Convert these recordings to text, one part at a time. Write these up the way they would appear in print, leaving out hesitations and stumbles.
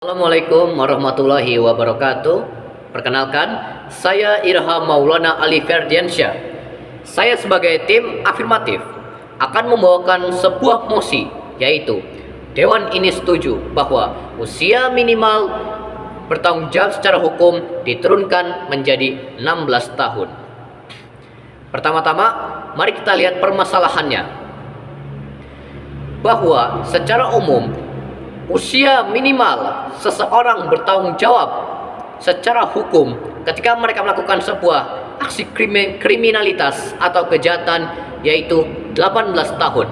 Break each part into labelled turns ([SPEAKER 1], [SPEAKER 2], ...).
[SPEAKER 1] Assalamualaikum warahmatullahi wabarakatuh. Perkenalkan, saya Irham Maulana Ali Ferdiansyah. Saya sebagai tim afirmatif akan membawakan sebuah mosi, yaitu Dewan ini setuju bahwa usia minimal bertanggung jawab secara hukum diturunkan menjadi 16 tahun. Pertama-tama, mari kita lihat permasalahannya. Bahwa secara umum usia minimal seseorang bertanggung jawab secara hukum ketika mereka melakukan sebuah aksi kriminalitas atau kejahatan yaitu 18 tahun.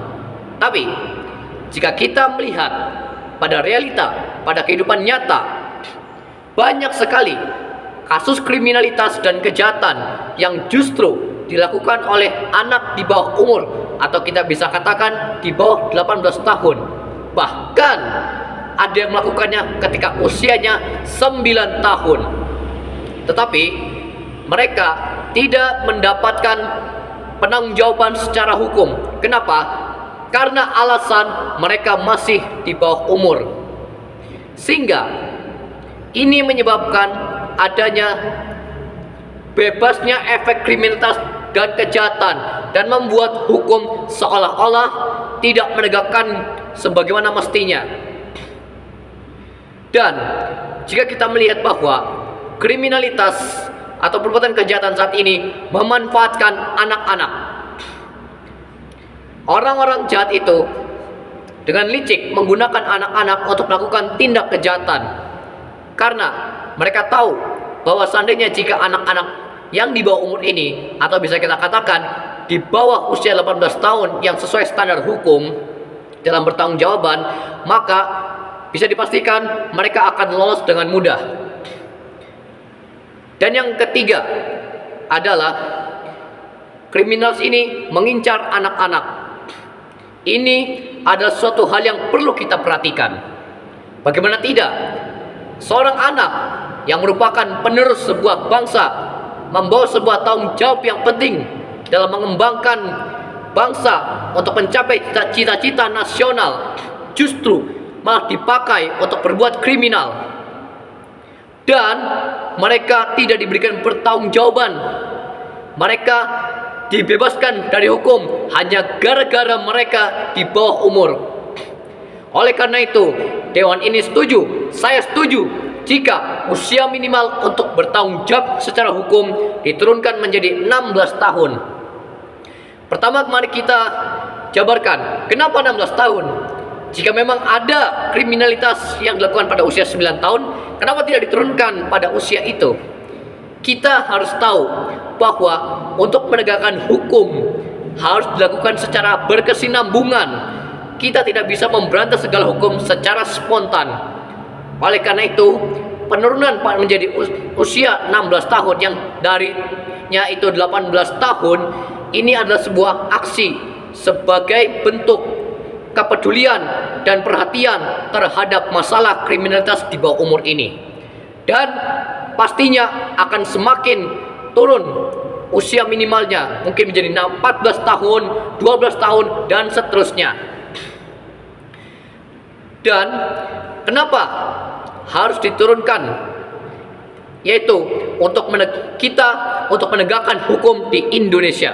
[SPEAKER 1] Tapi jika kita melihat pada realita, pada kehidupan nyata, banyak sekali kasus kriminalitas dan kejahatan yang justru dilakukan oleh anak di bawah umur, atau kita bisa katakan di bawah 18 tahun. Bahkan ada yang melakukannya ketika usianya 9 tahun. Tetapi mereka tidak mendapatkan penanggung-jawaban secara hukum. Kenapa? Karena alasan mereka masih di bawah umur. Sehingga ini menyebabkan adanya bebasnya efek kriminalitas dan kejahatan, dan membuat hukum seolah-olah tidak menegakkan sebagaimana mestinya. Dan jika kita melihat bahwa kriminalitas atau perbuatan kejahatan saat ini memanfaatkan anak-anak, orang-orang jahat itu dengan licik menggunakan anak-anak untuk melakukan tindak kejahatan, karena mereka tahu bahwa seandainya jika anak-anak yang di bawah umur ini, atau bisa kita katakan di bawah usia 18 tahun yang sesuai standar hukum dalam bertanggungjawaban, maka bisa dipastikan mereka akan lolos dengan mudah. Dan yang ketiga adalah kriminal ini mengincar anak-anak. Ini adalah suatu hal yang perlu kita perhatikan. Bagaimana tidak? Seorang anak yang merupakan penerus sebuah bangsa, membawa sebuah tanggung jawab yang penting dalam mengembangkan bangsa untuk mencapai cita-cita nasional, justru malah dipakai untuk berbuat kriminal. Dan mereka tidak diberikan pertanggungjawaban. Mereka dibebaskan dari hukum hanya gara-gara mereka di bawah umur. Oleh karena itu, Dewan ini setuju, saya setuju, jika usia minimal untuk bertanggung jawab secara hukum diturunkan menjadi 16 tahun. Pertama, mari kita jabarkan kenapa 16 tahun. Jika memang ada kriminalitas yang dilakukan pada usia 9 tahun, kenapa tidak diturunkan pada usia itu? Kita harus tahu bahwa untuk menegakkan hukum harus dilakukan secara berkesinambungan. Kita tidak bisa memberantas segala hukum secara spontan. Oleh karena itu, penurunan menjadi usia 16 tahun yang darinya itu 18 tahun, ini adalah sebuah aksi sebagai bentuk kepedulian dan perhatian terhadap masalah kriminalitas di bawah umur ini. Dan pastinya akan semakin turun usia minimalnya, mungkin menjadi 14 tahun, 12 tahun, dan seterusnya. Dan kenapa harus diturunkan? Yaitu untuk untuk menegakkan hukum di Indonesia.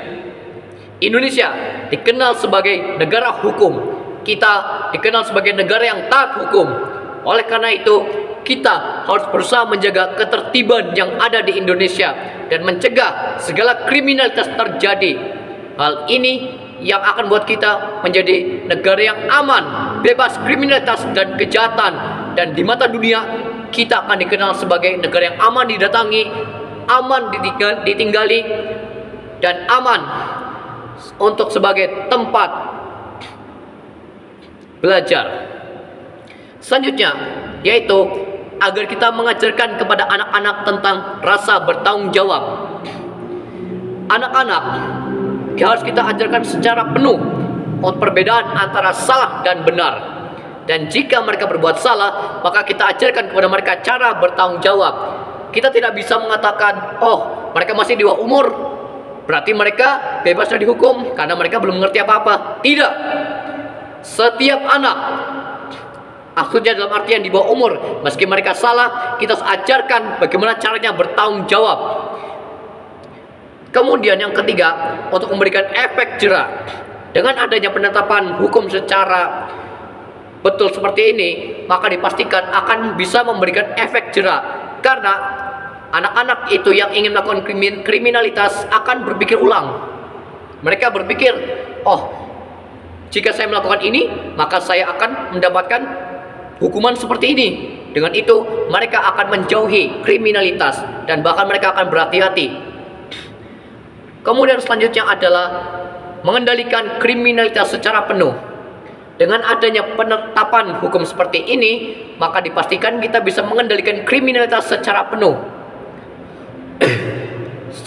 [SPEAKER 1] Indonesia dikenal sebagai negara hukum. Kita dikenal sebagai negara yang taat hukum. Oleh karena itu, kita harus berusaha menjaga ketertiban yang ada di Indonesia dan mencegah segala kriminalitas terjadi. Hal ini yang akan buat kita menjadi negara yang aman, bebas kriminalitas dan kejahatan, dan di mata dunia kita akan dikenal sebagai negara yang aman didatangi, aman ditinggali, dan aman untuk sebagai tempat belajar. Selanjutnya yaitu agar kita mengajarkan kepada anak-anak tentang rasa bertanggung jawab. Anak-anak harus kita ajarkan secara penuh perbedaan antara salah dan benar. Dan jika mereka berbuat salah, maka kita ajarkan kepada mereka cara bertanggung jawab. Kita tidak bisa mengatakan, oh mereka masih di bawah umur, berarti mereka bebas dari hukum karena mereka belum mengerti apa-apa. Tidak. Setiap anak Maksudnya dalam artian di bawah umur. Meski mereka salah, kita harus ajarkan bagaimana caranya bertanggung jawab. Kemudian yang ketiga, untuk memberikan efek jera. Dengan adanya penetapan hukum secara betul seperti ini, maka dipastikan akan bisa memberikan efek jera. Karena anak-anak itu yang ingin melakukan kriminalitas akan berpikir ulang. Mereka berpikir, oh, jika saya melakukan ini, maka saya akan mendapatkan hukuman seperti ini. Dengan itu, mereka akan menjauhi kriminalitas dan bahkan mereka akan berhati-hati. Kemudian selanjutnya adalah mengendalikan kriminalitas secara penuh. Dengan adanya penetapan hukum seperti ini, maka dipastikan kita bisa mengendalikan kriminalitas secara penuh.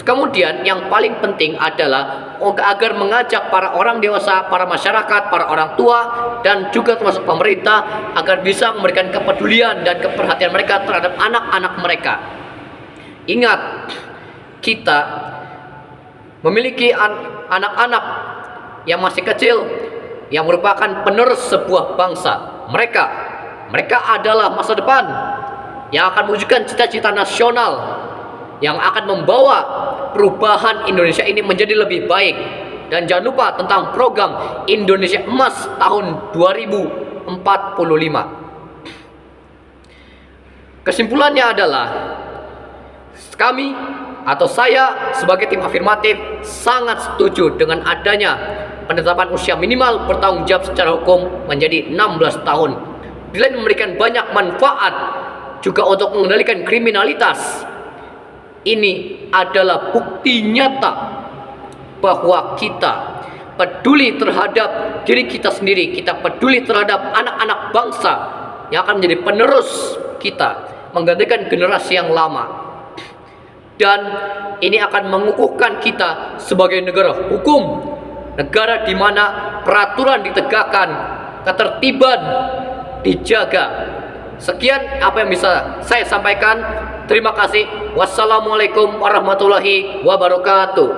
[SPEAKER 1] Kemudian yang paling penting adalah agar mengajak para orang dewasa, para masyarakat, para orang tua, dan juga termasuk pemerintah agar bisa memberikan kepedulian dan keperhatian mereka terhadap anak-anak mereka. Ingat, kita memiliki anak-anak yang masih kecil yang merupakan penerus sebuah bangsa. Mereka adalah masa depan yang akan mewujudkan cita-cita nasional, yang akan membawa perubahan Indonesia ini menjadi lebih baik. Dan jangan lupa tentang program Indonesia Emas tahun 2045. Kesimpulannya adalah, kami atau saya sebagai tim afirmatif sangat setuju dengan adanya penetapan usia minimal bertanggung jawab secara hukum menjadi 16 tahun. Selain memberikan banyak manfaat juga untuk mengendalikan kriminalitas, ini adalah bukti nyata bahwa kita peduli terhadap diri kita sendiri, kita peduli terhadap anak-anak bangsa yang akan menjadi penerus kita, menggantikan generasi yang lama. Dan ini akan mengukuhkan kita sebagai negara hukum, negara di mana peraturan ditegakkan, ketertiban dijaga. Sekian apa yang bisa saya sampaikan. Terima kasih. Wassalamualaikum warahmatullahi wabarakatuh.